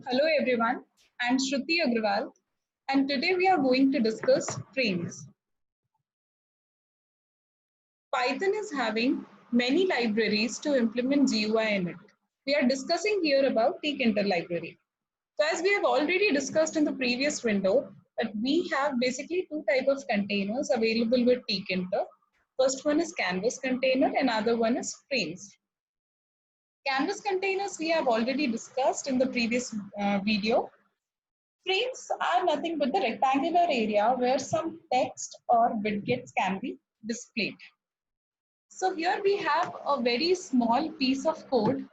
Hello everyone, I'm Shruti Agrawal and today we are going to discuss frames. Python is having many libraries to implement GUI in it. We are discussing here about tkinter library. So as we have already discussed in the previous window that we have basically two types of containers available with tkinter. First one is canvas container and other one is frames. Canvas containers we have already discussed in the previous video. Frames are nothing but the rectangular area where some text or widgets can be displayed. So here we have a very small piece of code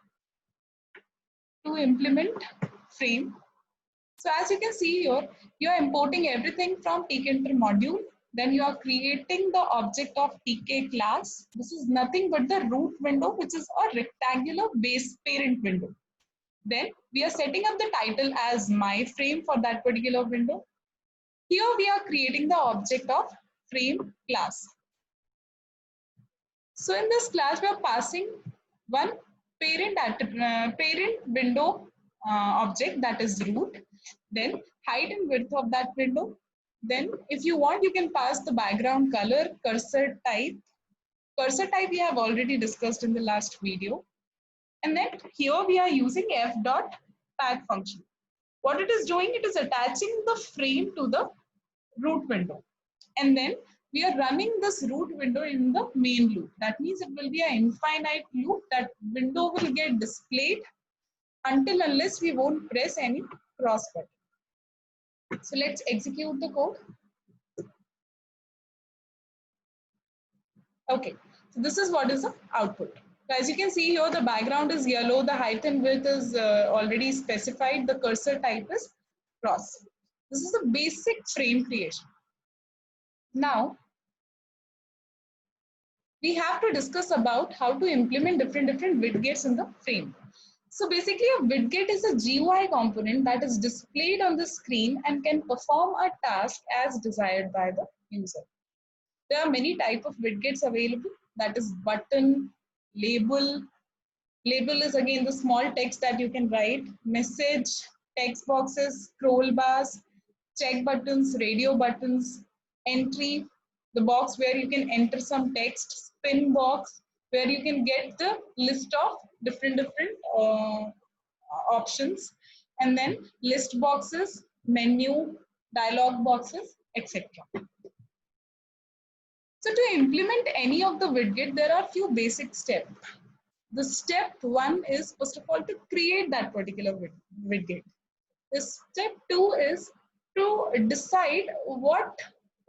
to implement frame. So as you can see here, you are importing everything from tkinter module. Then you are creating the object of tk class. This is nothing but the root window, which is a rectangular base parent window. Then we are setting up the title as my frame for that particular window. Here we are creating the object of frame class. So in this class we are passing one parent window object, that is root, then height and width of that window. Then if you want you can pass the background color, cursor type. Cursor type we have already discussed in the last video. And then here we are using f.tag function. What it is doing, it is attaching the frame to the root window. And then we are running this root window in the main loop. That means it will be an infinite loop. That window will get displayed until unless we won't press any cross button. So let's execute the code. Okay, so this is what is the output. So as you can see here, the background is yellow, the height and width is already specified, the cursor type is cross. This is the basic frame creation. Now, we have to discuss about how to implement different widgets in the frame. So basically a widget is a GUI component that is displayed on the screen and can perform a task as desired by the user. There are many types of widgets available, that is button, label. Label is again the small text that you can write, message, text boxes, scroll bars, check buttons, radio buttons, entry, the box where you can enter some text, spin box, where you can get the list of different options, and then list boxes, menu, dialog boxes, etc. So to implement any of the widget, there are few basic steps. The step one is first of all to create that particular widget. The step two is to decide what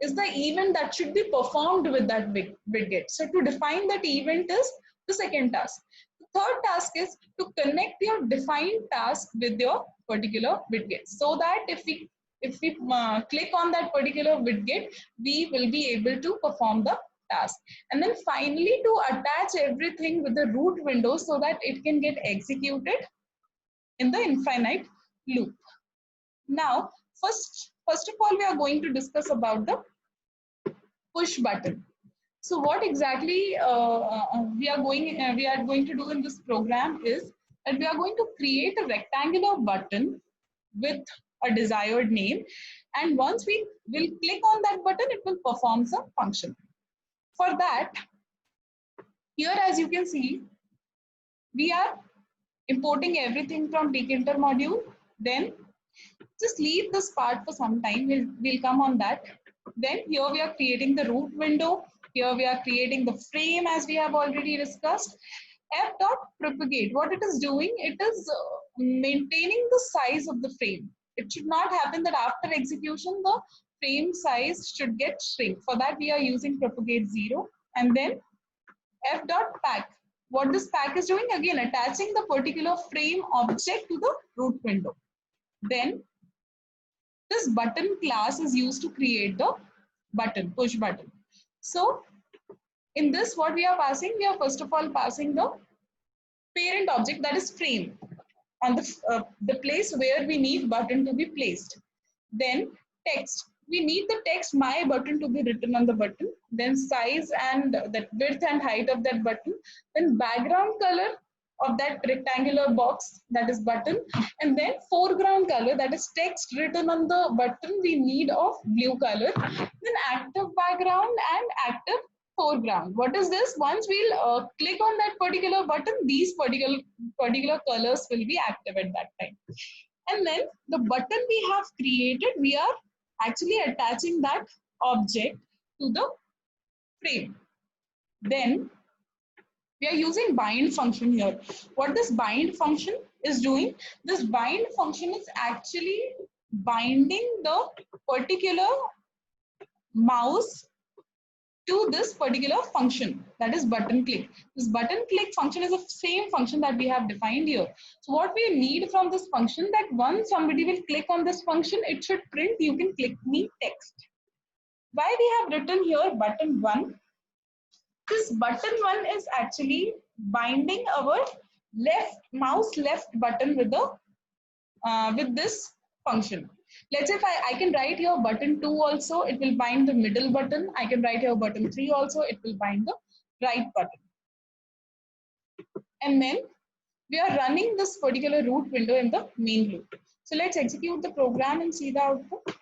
is the event that should be performed with that widget. So to define that event is the second task. The third task is to connect your defined task with your particular widget, so that if we click on that particular widget, we will be able to perform the task. And then finally to attach everything with the root window so that it can get executed in the infinite loop. Now, first of all, we are going to discuss about the push button. So what exactly we are going to do in this program is that we are going to create a rectangular button with a desired name, and once we will click on that button, it will perform some function. For that, here as you can see, we are importing everything from tkinter module. Then just leave this part for some time, we'll come on that. Then here we are creating the root window. Here we are creating the frame as we have already discussed. F.propagate, what it is doing, it is maintaining the size of the frame. It should not happen that after execution, the frame size should get shrink. For that, we are using propagate 0. And then F.pack, what this pack is doing, again attaching the particular frame object to the root window. Then this button class is used to create the button, push button. So in this, what we are passing, we are first of all passing the parent object, that is frame, on the place where we need button to be placed. Then text, we need the text my button to be written on the button. Then size and that width and height of that button. Then background color of that rectangular box, that is button, and then foreground color, that is text written on the button, we need of blue color, then active background and active foreground. What is this? Once we'll click on that particular button, these particular colors will be active at that time. And then the button we have created, we are actually attaching that object to the frame. Then we are using bind function here. What this bind function is doing, this bind function is actually binding the particular mouse to this particular function, that is button click. This button click function is the same function that we have defined here. So what we need from this function, that once somebody will click on this function, it should print you can click me text. Why we have written here button 1? This button 1 is actually binding our mouse left button with the with this function. Let's say if I can write here button 2 also, it will bind the middle button. I can write here button 3 also, it will bind the right button. And then we are running this particular root window in the main loop. So let's execute the program and see the output.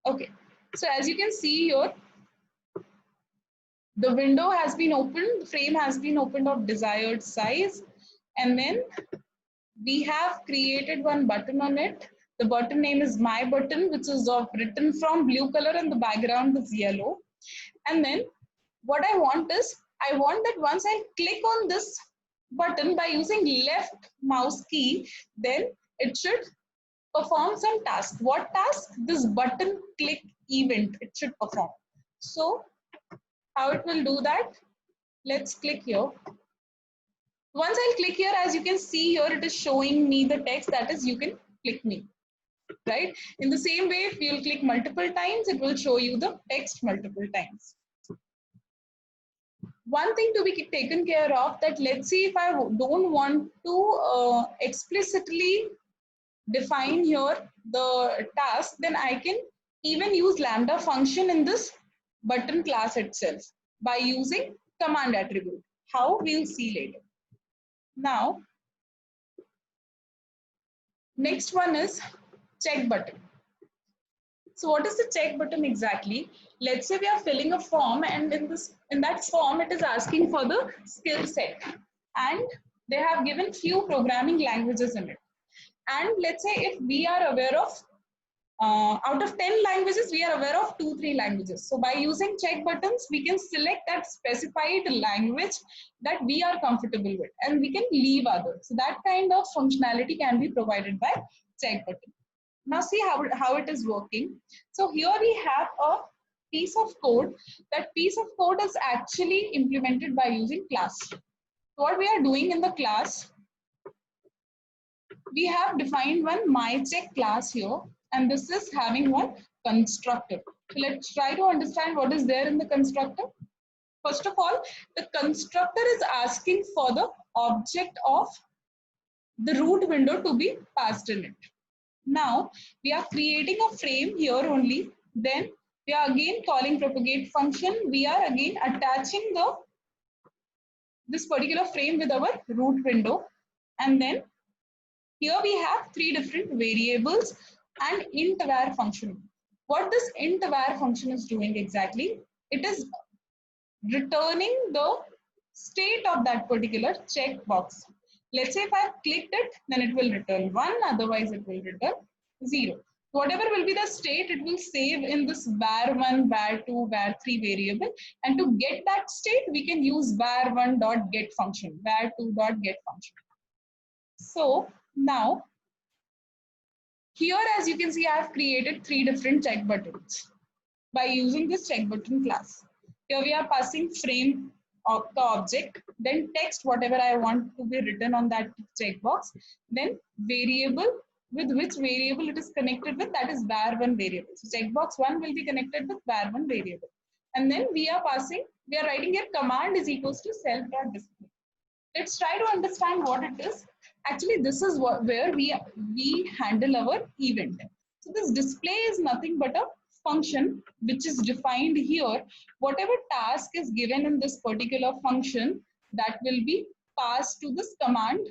Okay, so as you can see here, the window has been opened, the frame has been opened of desired size, and then we have created one button on it. The button name is my button, which is written from blue color and the background is yellow. And then what I want is, I want that once I click on this button by using left mouse key, then it should perform some task. What task? This button click event it should perform. So how it will do that? Let's click here. Once I'll click here, as you can see here, it is showing me the text, that is you can click me, right? In the same way, if you'll click multiple times, it will show you the text multiple times. One thing to be taken care of, that let's see if I don't want to explicitly define here the task, then I can even use lambda function in this button class itself by using command attribute. How? We'll see later. Now, next one is check button. So what is the check button exactly? Let's say we are filling a form, and in that form it is asking for the skill set, and they have given few programming languages in it. And let's say if we are aware of out of 10 languages, we are aware of 2-3 languages. So by using check buttons, we can select that specified language that we are comfortable with, and we can leave others. So that kind of functionality can be provided by check button. Now see how it is working. So here we have a piece of code. That piece of code is actually implemented by using class. So what we are doing in the class, we have defined one myCheck class here, and this is having one constructor. So let's try to understand what is there in the constructor. First of all, the constructor is asking for the object of the root window to be passed in it. Now we are creating a frame here only. Then we are again calling propagate function. We are again attaching this particular frame with our root window, and then here we have 3 different variables and int var function. What this int var function is doing exactly? It is returning the state of that particular checkbox. Let's say if I have clicked it, then it will return 1, otherwise it will return 0. Whatever will be the state, it will save in this var1, var2, var3 variable. And to get that state, we can use var1.get function, var2.get function. So now, here as you can see, I have created 3 different check buttons by using this check button class. Here we are passing frame of the object, then text whatever I want to be written on that checkbox, then variable, with which variable it is connected with, that is var1 variable. So checkbox 1 will be connected with var1 variable. And then we are writing here command is equals to self.display. Let's try to understand what it is. Actually, this is where we handle our event. So this display is nothing but a function which is defined here, whatever task is given in this particular function, that will be passed to this command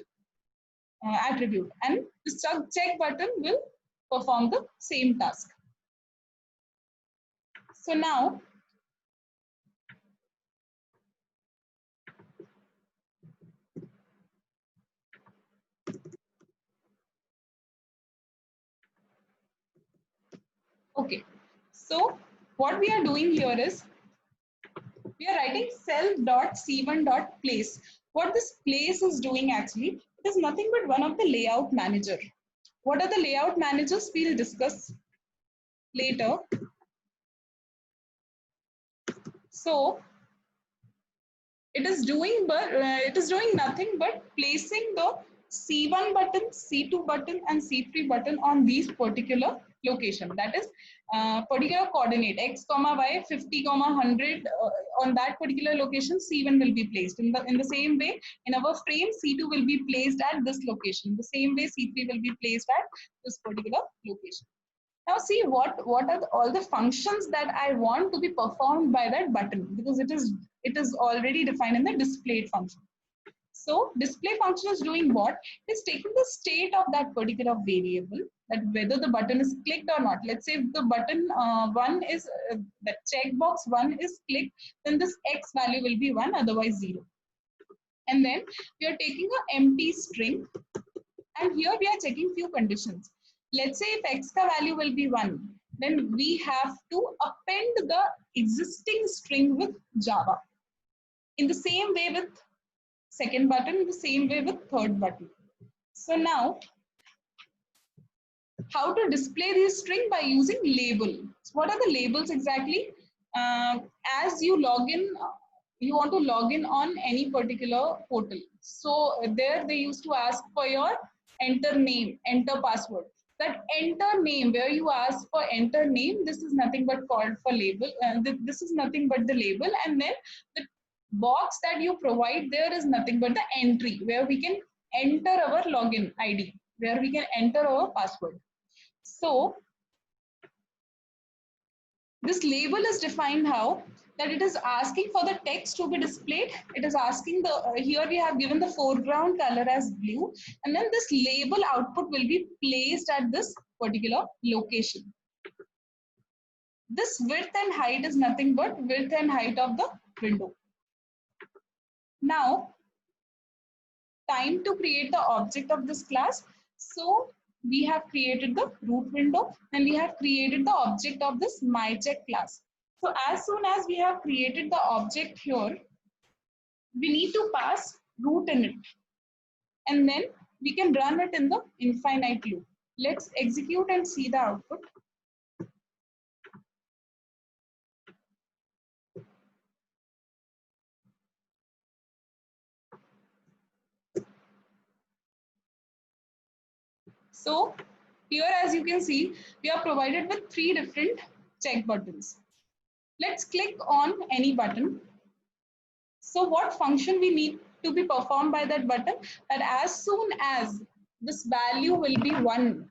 attribute, and this check button will perform the same task. So now okay, so what we are doing here is we are writing self.c1.place. What this place is doing actually, it is nothing but one of the layout manager. What are the layout managers? We'll discuss later. So it is doing nothing but placing the C1 button, C2 button, and C3 button on these particular location. That is particular coordinate x comma y 50 comma 100 on that particular location. C1 will be placed in the same way in our frame. C2 will be placed at this location. The same way C3 will be placed at this particular location. Now see what are all the functions that I want to be performed by that button, because it is already defined in the displayed function. So display function is doing what? It's taking the state of that particular variable, that whether the button is clicked or not. Let's say if the button one is the checkbox one is clicked, then this x value will be 1, otherwise 0. And then we are taking an empty string, and here we are checking few conditions. Let's say if x ka value will be 1, then we have to append the existing string with Java. In the same way with second button, in the same way with third button. So now, how to display this string? By using label. So what are the labels exactly? As you log in, you want to log in on any particular portal. So there they used to ask for your enter name, enter password. That enter name, where you ask for enter name, this is nothing but called for label. This is nothing but the label, and then the box that you provide there is nothing but the entry, where we can enter our login ID, where we can enter our password. So this label is defined how? That it is asking for the text to be displayed. It is asking the, here we have given the foreground color as blue, and then this label output will be placed at this particular location. This width and height is nothing but width and height of the window. Now, time to create the object of this class. So we have created the root window, and we have created the object of this mycheck class. So as soon as we have created the object here, we need to pass root in it, and then we can run it in the infinite loop. Let's execute and see the output. So here, as you can see, we are provided with 3 different check buttons. Let's click on any button. So what function we need to be performed by that button? That as soon as this value will be 1.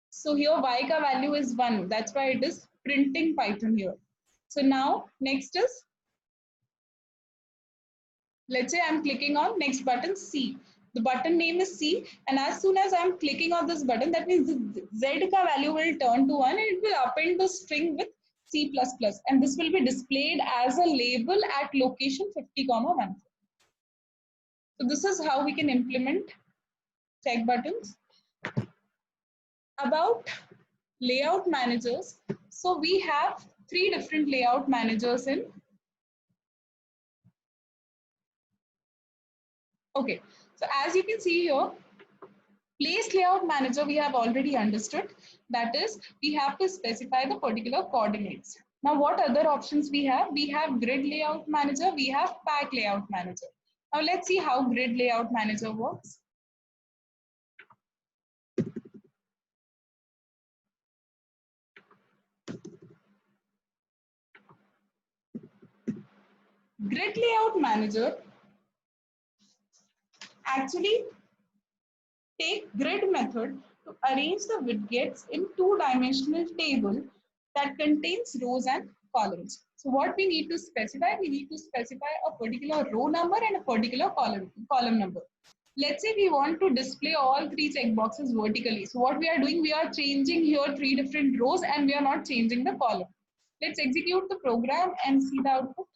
So here y ka value is 1. That's why it is printing Python here. So now next is, let's say I'm clicking on next button C. The button name is C, and as soon as I'm clicking on this button, that means the Z ka value will turn to 1, and it will append the string with C++, and this will be displayed as a label at location 50,1. So this is how we can implement check buttons. About layout managers, so we have 3 different layout managers in. Okay, so as you can see here, place layout manager we have already understood. That is, we have to specify the particular coordinates. Now what other options we have? We have grid layout manager, we have pack layout manager. Now let's see how grid layout manager works. Grid layout manager actually take grid method to arrange the widgets in 2-dimensional table that contains rows and columns. So what we need to specify, we need to specify a particular row number and a particular column number. Let's say we want to display all three checkboxes vertically. So what we are doing, we are changing here three different rows and we are not changing the column. Let's execute the program and see the output.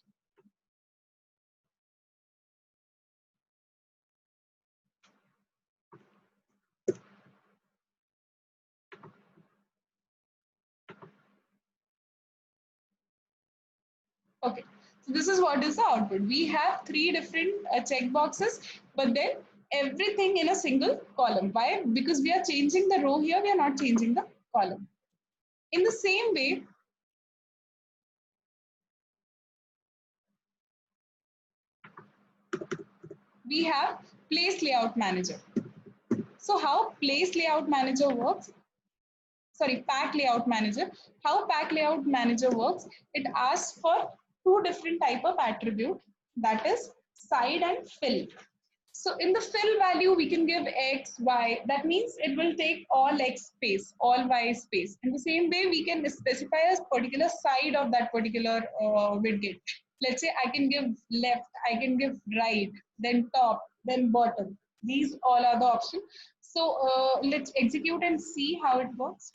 Okay, so this is what is the output. We have three different checkboxes, but then everything in a single column. Why? Because we are changing the row here, we are not changing the column. In the same way, we have place layout manager. So how place layout manager works? Sorry, pack layout manager. How pack layout manager works? It asks for two different type of attribute, that is side and fill. So in the fill value, we can give x, y. That means it will take all x space, all y space. In the same way, we can specify a particular side of that particular widget. Let's say I can give left, I can give right, then top, then bottom. These all are the options. So let's execute and see how it works.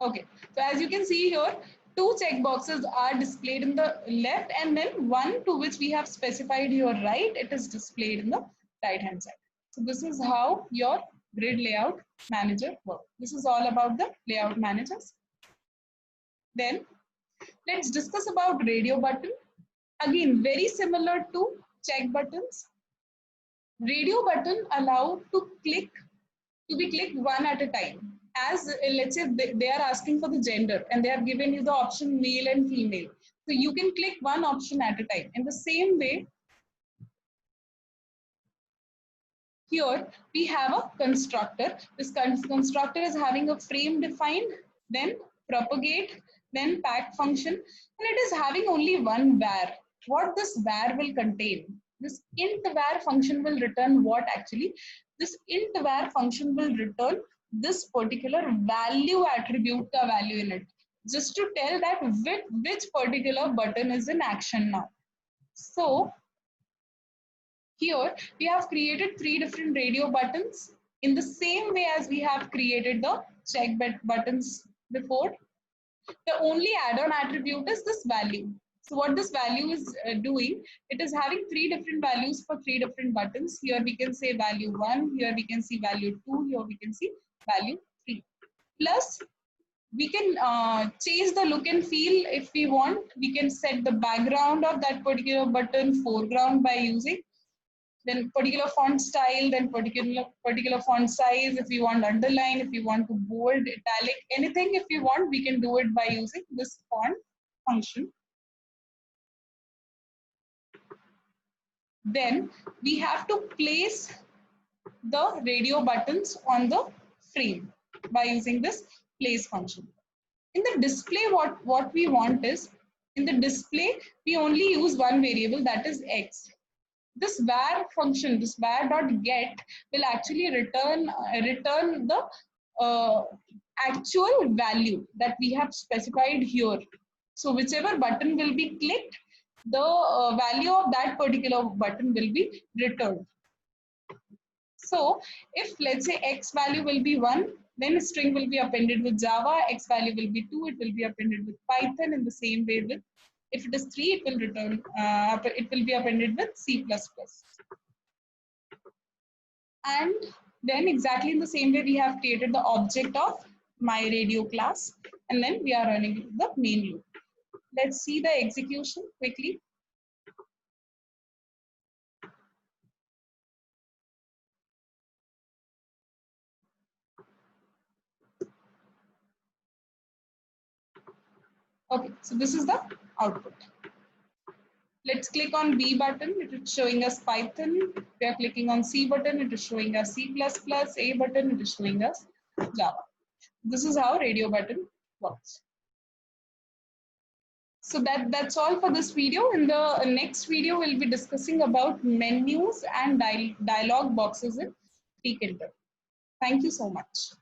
Okay, so as you can see here, two checkboxes are displayed in the left and then one to which we have specified here right, it is displayed in the right hand side. So this is how your grid layout manager works. This is all about the layout managers. Then let's discuss about radio button. Again, very similar to check buttons. Radio button allow to be clicked one at a time. As let's say they are asking for the gender and they have given you the option male and female. So you can click one option at a time. In the same way, here we have a constructor. This constructor is having a frame defined, then propagate, then pack function, and it is having only one var. What this var will contain? This int var function will return what actually? This int var function will return this particular value attribute ka value in it, just to tell that which particular button is in action now. So here we have created three different radio buttons in the same way as we have created the check buttons before. The only add-on attribute is this value. So what this value is doing, it is having three different values for three different buttons. Here we can say value 1, here we can see value 2, here we can see value 3. Plus, we can change the look and feel if we want. We can set the background of that particular button, foreground by using then particular font style, then particular font size. If you want underline, if you want to bold, italic, anything if you want, we can do it by using this font function. Then we have to place the radio buttons on the frame by using this place function. In the display, what we want is, in the display, we only use one variable, that is x. This var function, this var.get will actually return the actual value that we have specified here. So whichever button will be clicked, the value of that particular button will be returned. So if let's say x value will be 1, then a string will be appended with Java, x value will be 2, it will be appended with Python. In the same way with, if it is 3, it will return, it will be appended with C++. And then exactly in the same way, we have created the object of myRadio class, and then we are running the main loop. Let's see the execution quickly. Okay, so this is the output. Let's click on B button, it is showing us Python. We are clicking on C button, it is showing us C++. A button, it is showing us Java. This is how radio button works. So that's all for this video. In the next video, we'll be discussing about menus and dialog boxes in Tkinter. Thank you so much.